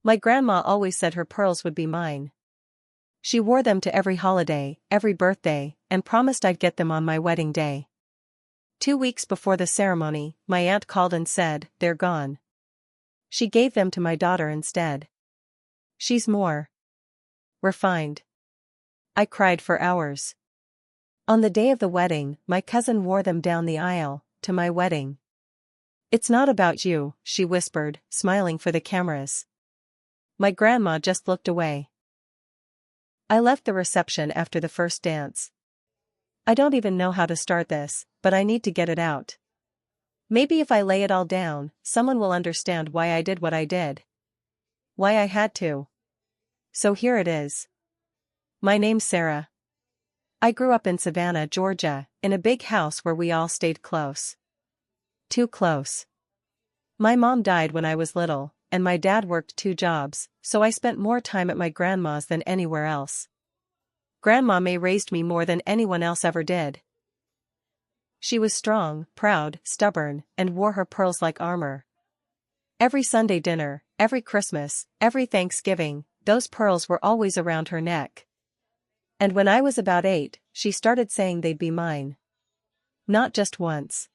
My grandma always said her pearls would be mine. She wore them to every holiday, every birthday, and promised I'd get them on my wedding day. 2 weeks before the ceremony, my aunt called and said, "They're gone." She gave them to my daughter instead. She's more refined. I cried for hours. On the day of the wedding, my cousin wore them down the aisle, to my wedding. "It's not about you," she whispered, smiling for the cameras. My grandma just looked away. I left the reception after the first dance. I don't even know how to start this, but I need to get it out. Maybe if I lay it all down, someone will understand why I did what I did. Why I had to. So here it is. My name's Sarah. I grew up in Savannah, Georgia, in a big house where we all stayed close. Too close. My mom died when I was little, and my dad worked 2 jobs, so I spent more time at my grandma's than anywhere else. Grandma May raised me more than anyone else ever did. She was strong, proud, stubborn, and wore her pearls like armor. Every Sunday dinner, every Christmas, every Thanksgiving, those pearls were always around her neck. And when I was about 8, she started saying they'd be mine. Not just once.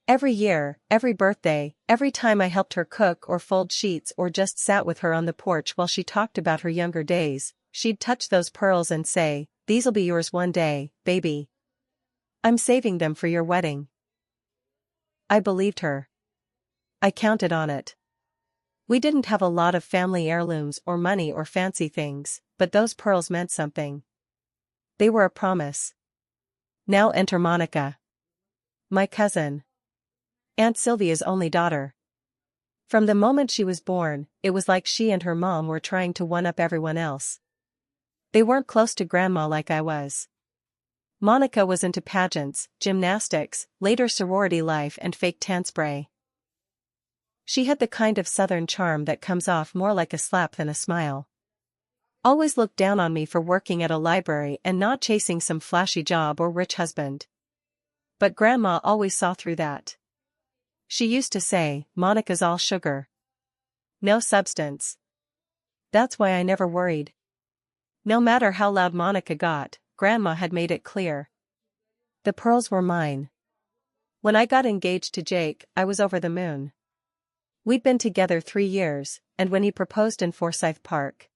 Every year, every birthday, every time I helped her cook or fold sheets or just sat with her on the porch while she talked about her younger days, she'd touch those pearls and say, "These'll be yours one day, baby. I'm saving them for your wedding." I believed her. I counted on it. We didn't have a lot of family heirlooms or money or fancy things, but those pearls meant something. They were a promise. Now enter Monica. My cousin. Aunt Sylvia's only daughter. From the moment she was born, it was like she and her mom were trying to one-up everyone else. They weren't close to grandma like I was. Monica was into pageants, gymnastics, later sorority life and fake tan spray. She had the kind of southern charm that comes off more like a slap than a smile. Always looked down on me for working at a library and not chasing some flashy job or rich husband. But grandma always saw through that. She used to say, "Monica's all sugar. No substance." That's why I never worried. No matter how loud Monica got, grandma had made it clear. The pearls were mine. When I got engaged to Jake, I was over the moon. We'd been together 3 years, and when he proposed in Forsyth Park,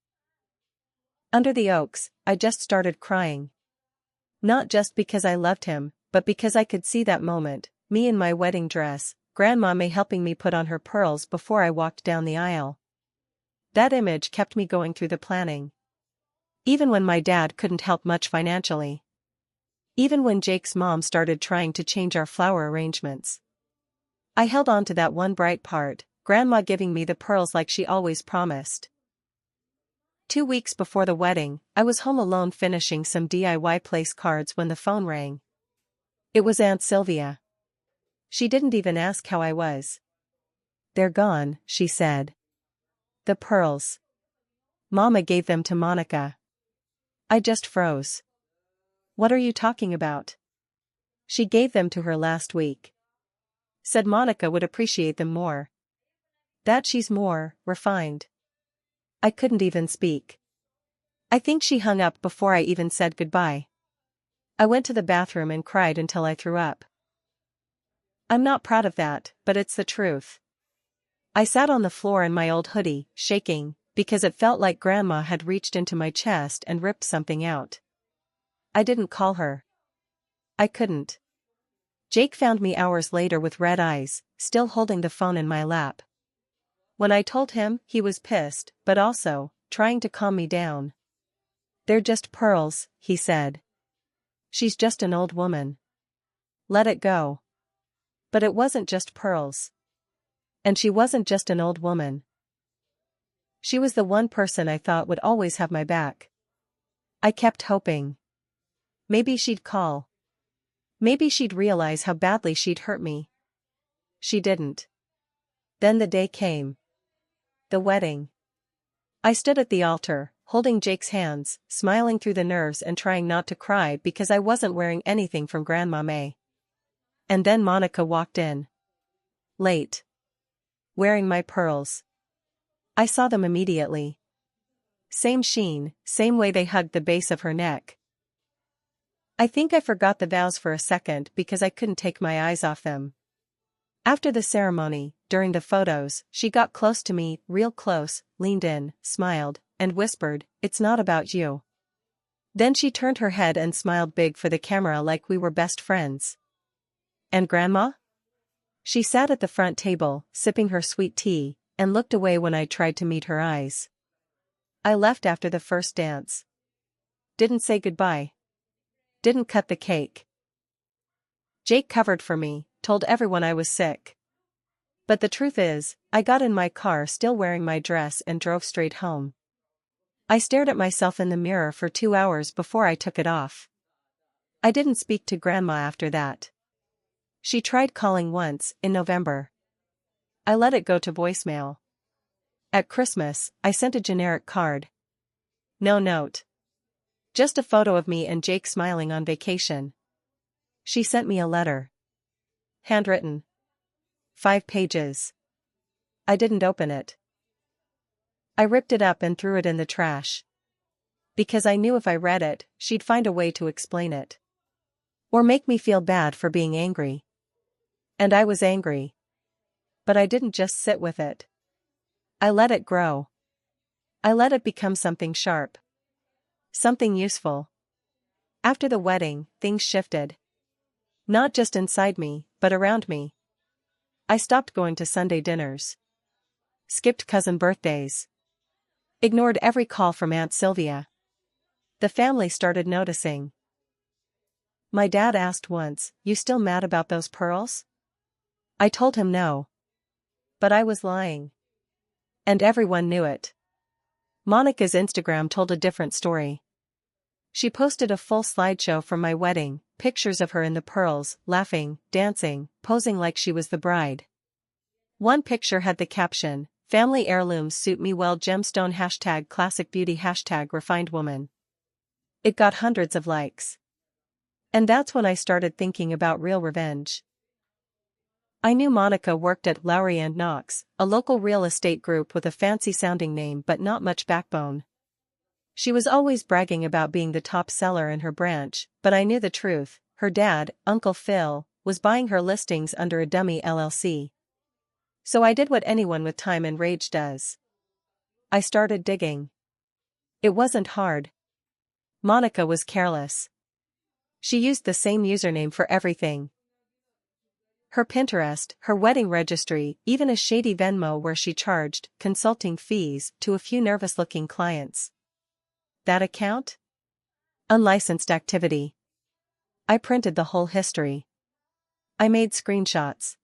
under the oaks, I just started crying. Not just because I loved him, but because I could see that moment, me in my wedding dress, Grandma May helping me put on her pearls before I walked down the aisle. That image kept me going through the planning. Even when my dad couldn't help much financially. Even when Jake's mom started trying to change our flower arrangements. I held on to that one bright part, Grandma giving me the pearls like she always promised. 2 weeks before the wedding, I was home alone finishing some DIY place cards when the phone rang. It was Aunt Sylvia. She didn't even ask how I was. "They're gone," she said. "The pearls. Mama gave them to Monica." I just froze. "What are you talking about?" "She gave them to her last week. Said Monica would appreciate them more. That she's more refined." I couldn't even speak. I think she hung up before I even said goodbye. I went to the bathroom and cried until I threw up. I'm not proud of that, but it's the truth. I sat on the floor in my old hoodie, shaking, because it felt like Grandma had reached into my chest and ripped something out. I didn't call her. I couldn't. Jake found me hours later with red eyes, still holding the phone in my lap. When I told him, he was pissed, but also, trying to calm me down. "They're just pearls," he said. "She's just an old woman. Let it go." But it wasn't just pearls. And she wasn't just an old woman. She was the one person I thought would always have my back. I kept hoping. Maybe she'd call. Maybe she'd realize how badly she'd hurt me. She didn't. Then the day came. The wedding. I stood at the altar, holding Jake's hands, smiling through the nerves and trying not to cry because I wasn't wearing anything from Grandma May. And then Monica walked in. Late. Wearing my pearls. I saw them immediately. Same sheen, same way they hugged the base of her neck. I think I forgot the vows for a second because I couldn't take my eyes off them. After the ceremony, during the photos, she got close to me, real close, leaned in, smiled, and whispered, "It's not about you." Then she turned her head and smiled big for the camera like we were best friends. "And Grandma?" She sat at the front table, sipping her sweet tea, and looked away when I tried to meet her eyes. I left after the first dance. Didn't say goodbye. Didn't cut the cake. Jake covered for me, told everyone I was sick. But the truth is, I got in my car still wearing my dress and drove straight home. I stared at myself in the mirror for 2 hours before I took it off. I didn't speak to Grandma after that. She tried calling once, in November. I let it go to voicemail. At Christmas, I sent a generic card. No note. Just a photo of me and Jake smiling on vacation. She sent me a letter. Handwritten. 5 pages. I didn't open it. I ripped it up and threw it in the trash. Because I knew if I read it, she'd find a way to explain it. Or make me feel bad for being angry. And I was angry. But I didn't just sit with it. I let it grow. I let it become something sharp. Something useful. After the wedding, things shifted. Not just inside me, but around me. I stopped going to Sunday dinners. Skipped cousin birthdays. Ignored every call from Aunt Sylvia. The family started noticing. My dad asked once, "You still mad about those pearls?" I told him no. But I was lying. And everyone knew it. Monica's Instagram told a different story. She posted a full slideshow from my wedding, pictures of her in the pearls, laughing, dancing, posing like she was the bride. One picture had the caption, "Family heirlooms suit me well gemstone #classic beauty #refined woman." It got hundreds of likes. And that's when I started thinking about real revenge. I knew Monica worked at Lowry & Knox, a local real estate group with a fancy-sounding name but not much backbone. She was always bragging about being the top seller in her branch, but I knew the truth. Her dad, Uncle Phil, was buying her listings under a dummy LLC. So I did what anyone with time and rage does. I started digging. It wasn't hard. Monica was careless. She used the same username for everything. Her Pinterest, her wedding registry, even a shady Venmo where she charged consulting fees to a few nervous-looking clients. That account? Unlicensed activity. I printed the whole history. I made screenshots.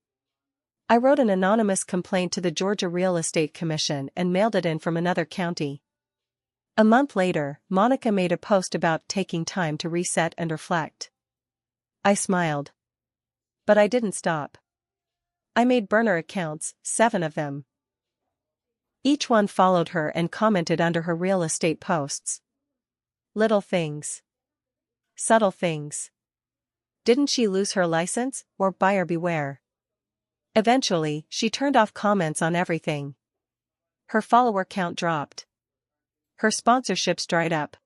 I wrote an anonymous complaint to the Georgia Real Estate Commission and mailed it in from another county. A month later, Monica made a post about taking time to reset and reflect. I smiled. But I didn't stop. I made burner accounts, 7 of them. Each one followed her and commented under her real estate posts. Little things. Subtle things. Didn't she lose her license, or buyer beware? Eventually, she turned off comments on everything. Her follower count dropped. Her sponsorships dried up.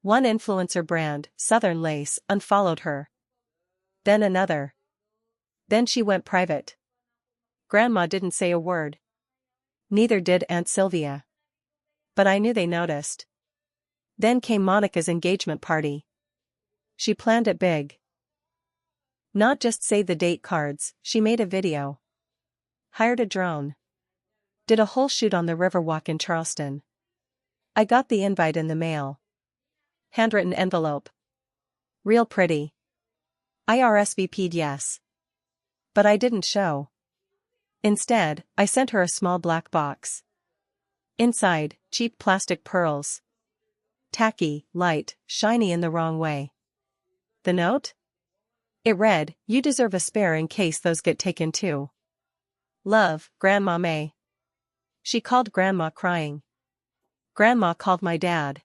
One influencer brand, Southern Lace, unfollowed her. Then another. Then she went private. Grandma didn't say a word. Neither did Aunt Sylvia. But I knew they noticed. Then came Monica's engagement party. She planned it big. Not just save the date cards, she made a video. Hired a drone. Did a whole shoot on the Riverwalk in Charleston. I got the invite in the mail. Handwritten envelope. Real pretty. I RSVP'd yes. But I didn't show. Instead, I sent her a small black box. Inside, cheap plastic pearls. Tacky, light, shiny in the wrong way. The note? It read, "You deserve a spare in case those get taken too. Love, Grandma May." She called Grandma crying. Grandma called my dad.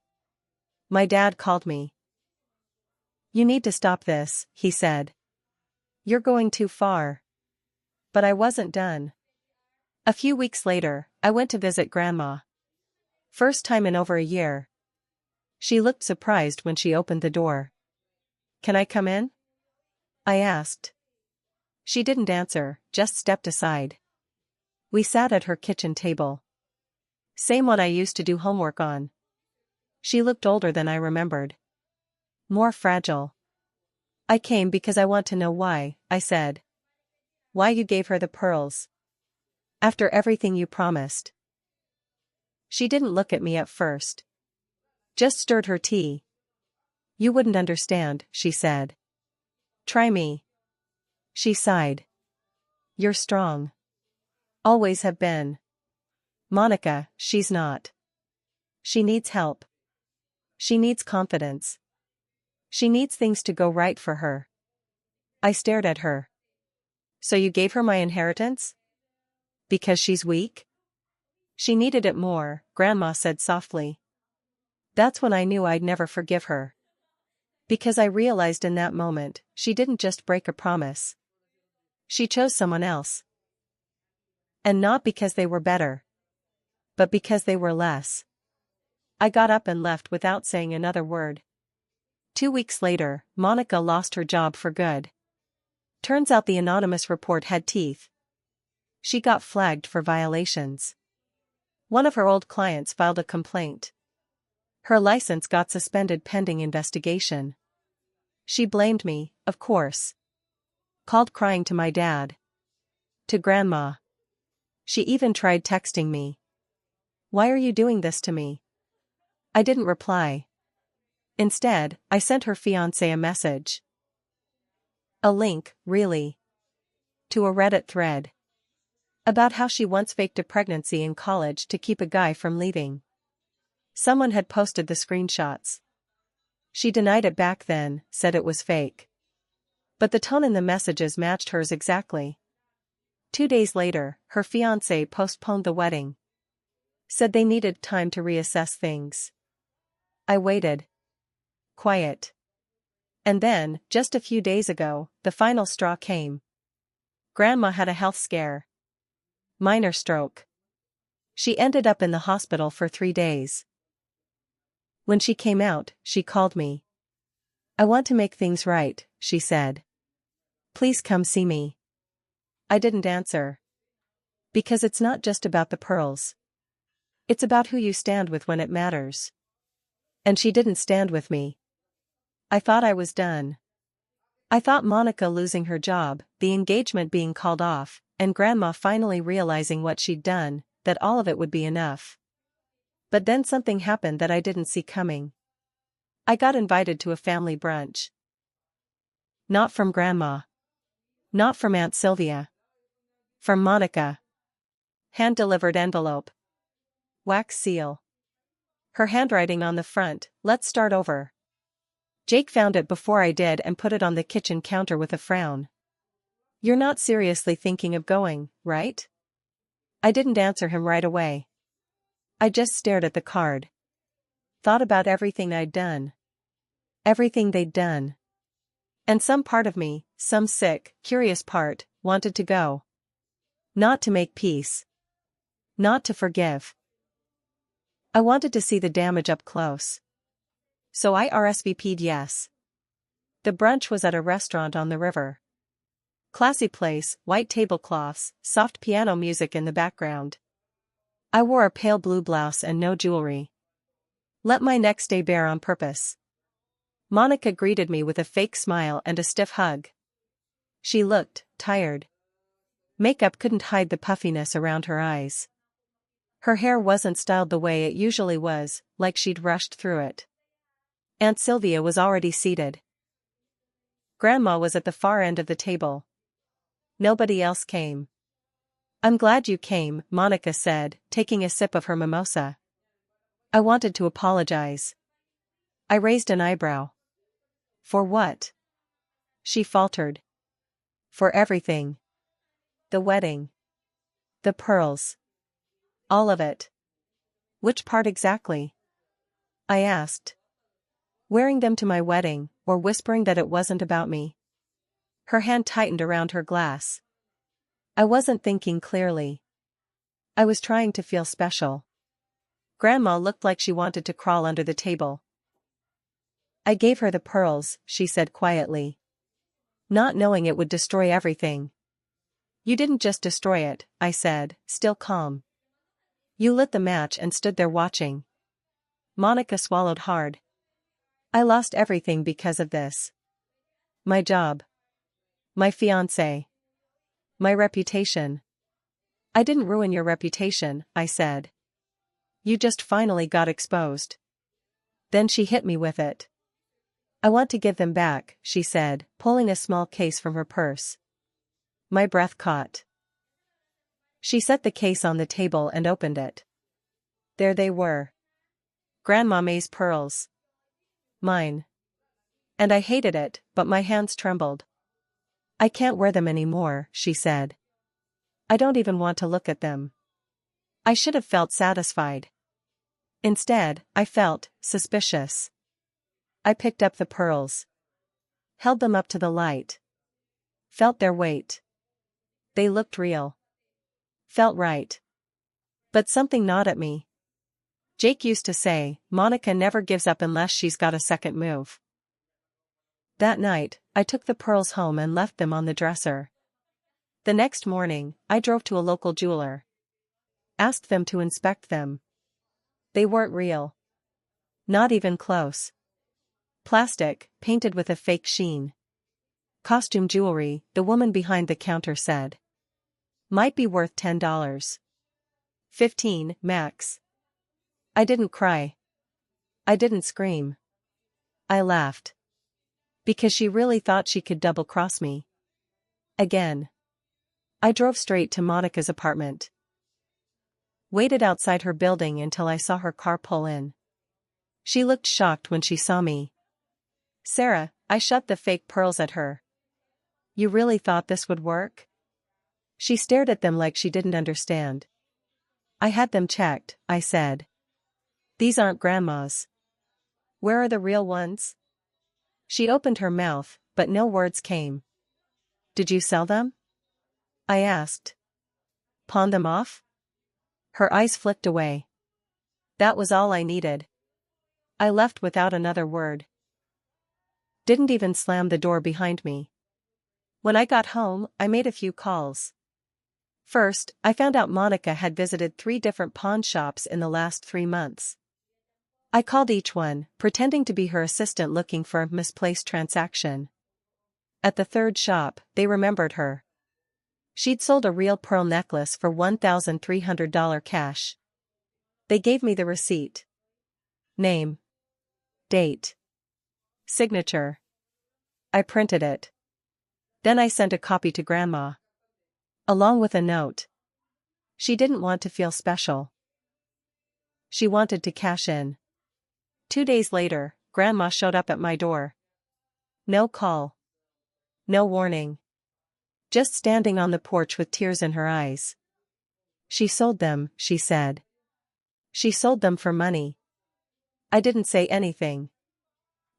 My dad called me. "You need to stop this," he said. "You're going too far." But I wasn't done. A few weeks later, I went to visit Grandma. First time in over a year. She looked surprised when she opened the door. Can I come in? I asked. She didn't answer, just stepped aside. We sat at her kitchen table. Same one I used to do homework on. She looked older than I remembered. More fragile. I came because I want to know why, I said. Why you gave her the pearls. After everything you promised. She didn't look at me at first. Just stirred her tea. You wouldn't understand, she said. Try me. She sighed. You're strong. Always have been. Monica, she's not. She needs help. She needs confidence. She needs things to go right for her. I stared at her. So you gave her my inheritance? Because she's weak? She needed it more, Grandma said softly. That's when I knew I'd never forgive her. Because I realized in that moment, she didn't just break a promise. She chose someone else. And not because they were better. But because they were less. I got up and left without saying another word. 2 weeks later, Monica lost her job for good. Turns out the anonymous report had teeth. She got flagged for violations. One of her old clients filed a complaint. Her license got suspended pending investigation. She blamed me, of course. Called crying to my dad. To Grandma. She even tried texting me. Why are you doing this to me? I didn't reply. Instead, I sent her fiancé a message. A link, really. To a Reddit thread. About how she once faked a pregnancy in college to keep a guy from leaving. Someone had posted the screenshots. She denied it back then, said it was fake. But the tone in the messages matched hers exactly. 2 days later, her fiancé postponed the wedding. Said they needed time to reassess things. I waited. Quiet. And then, just a few days ago, the final straw came. Grandma had a health scare. Minor stroke. She ended up in the hospital for 3 days. When she came out, she called me. I want to make things right, she said. Please come see me. I didn't answer. Because it's not just about the pearls. It's about who you stand with when it matters. And she didn't stand with me. I thought I was done. I thought Monica losing her job, the engagement being called off, and Grandma finally realizing what she'd done, that all of it would be enough. But then something happened that I didn't see coming. I got invited to a family brunch. Not from Grandma. Not from Aunt Sylvia. From Monica. Hand-delivered envelope. Wax seal. Her handwriting on the front, let's start over. Jake found it before I did and put it on the kitchen counter with a frown. You're not seriously thinking of going, right? I didn't answer him right away. I just stared at the card. Thought about everything I'd done. Everything they'd done. And some part of me, some sick, curious part, wanted to go. Not to make peace. Not to forgive. I wanted to see the damage up close. So I RSVP'd yes. The brunch was at a restaurant on the river. Classy place, white tablecloths, soft piano music in the background. I wore a pale blue blouse and no jewelry. Let my neck stay bare on purpose. Monica greeted me with a fake smile and a stiff hug. She looked tired. Makeup couldn't hide the puffiness around her eyes. Her hair wasn't styled the way it usually was, like she'd rushed through it. Aunt Sylvia was already seated. Grandma was at the far end of the table. Nobody else came. I'm glad you came, Monica said, taking a sip of her mimosa. I wanted to apologize. I raised an eyebrow. For what? She faltered. For everything. The wedding. The pearls. All of it. Which part exactly? I asked. Wearing them to my wedding, or whispering that it wasn't about me. Her hand tightened around her glass. I wasn't thinking clearly. I was trying to feel special. Grandma looked like she wanted to crawl under the table. I gave her the pearls, she said quietly. Not knowing it would destroy everything. You didn't just destroy it, I said, still calm. You lit the match and stood there watching. Monica swallowed hard. I lost everything because of this. My job. My fiancé. My reputation. I didn't ruin your reputation, I said. You just finally got exposed. Then she hit me with it. I want to give them back, she said, pulling a small case from her purse. My breath caught. She set the case on the table and opened it. There they were. Grandma May's pearls. Mine. And I hated it, but my hands trembled. I can't wear them anymore, she said. I don't even want to look at them. I should have felt satisfied. Instead, I felt suspicious. I picked up the pearls. Held them up to the light. Felt their weight. They looked real. Felt right. But something gnawed at me. Jake used to say, Monica never gives up unless she's got a second move. That night, I took the pearls home and left them on the dresser. The next morning, I drove to a local jeweler. Asked them to inspect them. They weren't real. Not even close. Plastic, painted with a fake sheen. Costume jewelry, the woman behind the counter said. Might be worth $10. 15, max. I didn't cry. I didn't scream. I laughed. Because she really thought she could double-cross me. Again. I drove straight to Monica's apartment. Waited outside her building until I saw her car pull in. She looked shocked when she saw me. Sarah, I shoved the fake pearls at her. You really thought this would work? She stared at them like she didn't understand. I had them checked, I said. These aren't Grandma's. Where are the real ones? She opened her mouth, but no words came. Did you sell them? I asked. Pawn them off? Her eyes flicked away. That was all I needed. I left without another word. Didn't even slam the door behind me. When I got home, I made a few calls. First, I found out Monica had visited 3 different pawn shops in the last 3 months. I called each one, pretending to be her assistant looking for a misplaced transaction. At the 3rd shop, they remembered her. She'd sold a real pearl necklace for $1,300 cash. They gave me the receipt. Name. Date. Signature. I printed it. Then I sent a copy to Grandma. Along with a note. She didn't want to feel special. She wanted to cash in. 2 days later, Grandma showed up at my door. No call. No warning. Just standing on the porch with tears in her eyes. She sold them, she said. She sold them for money. I didn't say anything.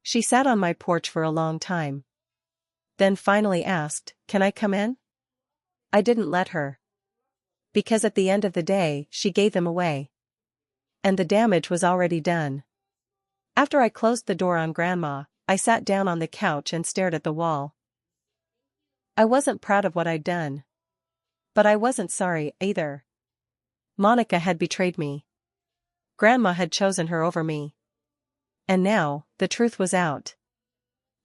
She sat on my porch for a long time. Then finally asked, "Can I come in?" I didn't let her. Because at the end of the day, she gave them away. And the damage was already done. After I closed the door on Grandma, I sat down on the couch and stared at the wall. I wasn't proud of what I'd done. But I wasn't sorry, either. Monica had betrayed me. Grandma had chosen her over me. And now, the truth was out.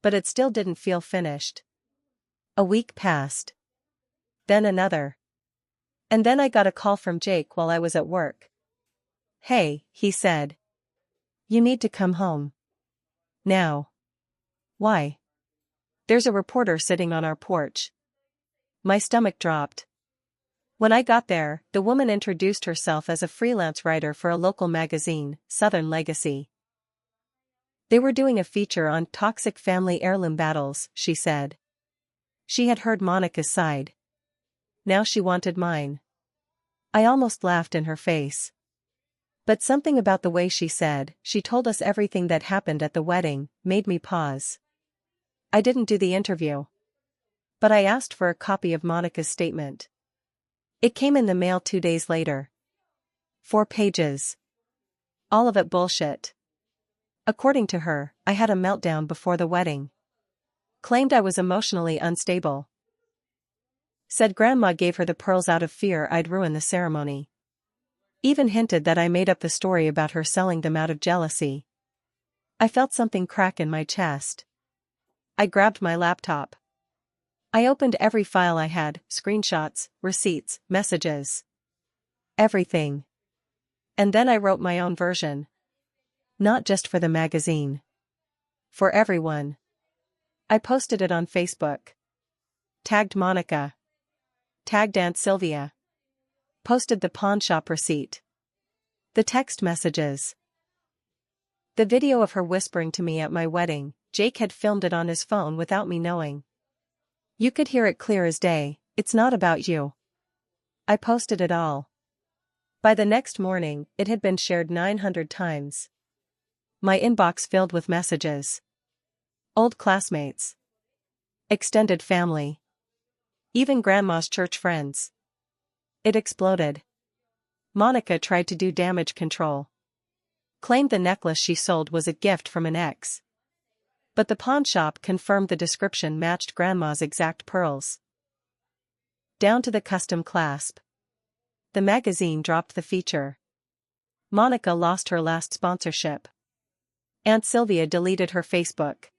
But it still didn't feel finished. A week passed. Then another. And then I got a call from Jake while I was at work. "Hey," he said. "You need to come home. Now." "Why?" "There's a reporter sitting on our porch." My stomach dropped. When I got there, the woman introduced herself as a freelance writer for a local magazine, Southern Legacy. They were doing a feature on toxic family heirloom battles, she said. She had heard Monica's side. Now she wanted mine. I almost laughed in her face. But something about the way she said, "She told us everything that happened at the wedding," made me pause. I didn't do the interview. But I asked for a copy of Monica's statement. It came in the mail 2 days later. 4 pages. All of it bullshit. According to her, I had a meltdown before the wedding. Claimed I was emotionally unstable. Said grandma gave her the pearls out of fear I'd ruin the ceremony. Even hinted that I made up the story about her selling them out of jealousy. I felt something crack in my chest. I grabbed my laptop. I opened every file I had, screenshots, receipts, messages. Everything. And then I wrote my own version. Not just for the magazine. For everyone. I posted it on Facebook. Tagged Monica. Tagged Aunt Sylvia. Posted the pawn shop receipt. The text messages. The video of her whispering to me at my wedding, Jake had filmed it on his phone without me knowing. You could hear it clear as day, "It's not about you." I posted it all. By the next morning, it had been shared 900 times. My inbox filled with messages. Old classmates. Extended family. Even grandma's church friends. It exploded. Monica tried to do damage control. Claimed the necklace she sold was a gift from an ex. But the pawn shop confirmed the description matched grandma's exact pearls. Down to the custom clasp. The magazine dropped the feature. Monica lost her last sponsorship. Aunt Sylvia deleted her Facebook.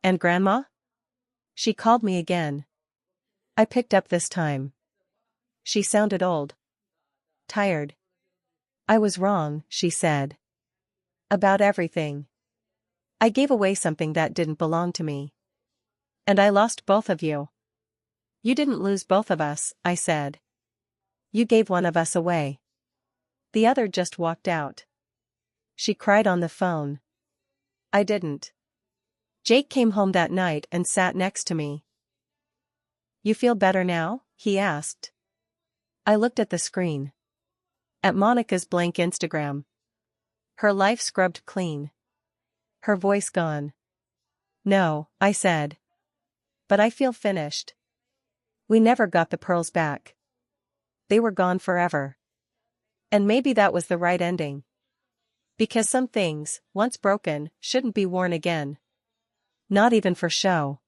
And grandma? She called me again. I picked up this time. She sounded old. Tired. I was wrong, she said. About everything. I gave away something that didn't belong to me. And I lost both of you. You didn't lose both of us, I said. You gave one of us away. The other just walked out. She cried on the phone. I didn't. Jake came home that night and sat next to me. You feel better now? He asked. I looked at the screen. At Monica's blank Instagram. Her life scrubbed clean. Her voice gone. No, I said. But I feel finished. We never got the pearls back. They were gone forever. And maybe that was the right ending. Because some things, once broken, shouldn't be worn again. Not even for show.